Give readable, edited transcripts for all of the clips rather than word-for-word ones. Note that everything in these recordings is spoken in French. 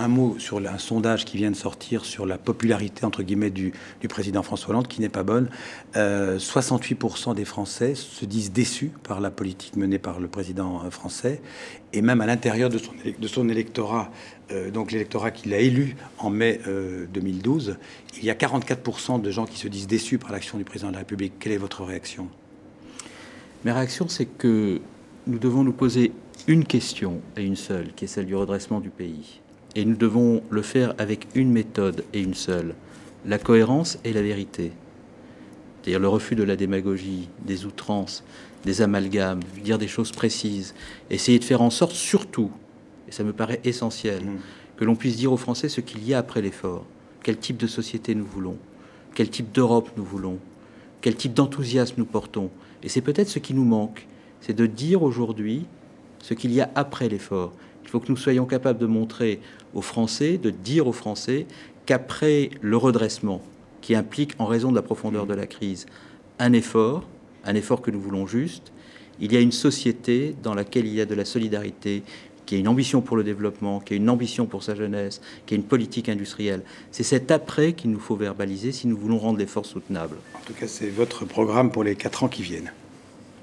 un mot sur un sondage qui vient de sortir sur la popularité, entre guillemets, du président François Hollande, qui n'est pas bonne. 68% des Français se disent déçus par la politique menée par le président français. Et même à l'intérieur de son électorat, donc l'électorat qu'il a élu en mai 2012, il y a 44% de gens qui se disent déçus par l'action du président de la République. Quelle est votre réaction? Ma réaction, c'est que nous devons nous poser une question, et une seule, qui est celle du redressement du pays. Et nous devons le faire avec une méthode et une seule, la cohérence et la vérité. C'est-à-dire le refus de la démagogie, des outrances, des amalgames, dire des choses précises, essayer de faire en sorte, surtout, et ça me paraît essentiel, que l'on puisse dire aux Français ce qu'il y a après l'effort. Quel type de société nous voulons, quel type d'Europe nous voulons, quel type d'enthousiasme nous portons. Et c'est peut-être ce qui nous manque, c'est de dire aujourd'hui ce qu'il y a après l'effort. Il faut que nous soyons capables de montrer aux Français, de dire aux Français qu'après le redressement, qui implique, en raison de la profondeur de la crise, un effort que nous voulons juste, il y a une société dans laquelle il y a de la solidarité, qui a une ambition pour le développement, qui a une ambition pour sa jeunesse, qui a une politique industrielle. C'est cet après qu'il nous faut verbaliser si nous voulons rendre l'effort soutenable. En tout cas, c'est votre programme pour les 4 ans qui viennent.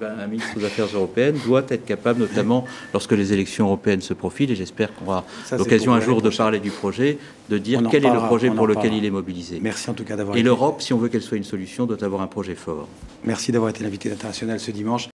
Un ministre des Affaires européennes doit être capable, notamment lorsque les élections européennes se profilent, et j'espère qu'on aura l'occasion un jour de parler du projet, de dire quel est le projet pour lequel il est mobilisé. Merci en tout cas d'avoir été... Et l'Europe, si on veut qu'elle soit une solution, doit avoir un projet fort. Merci d'avoir été l'invité international ce dimanche.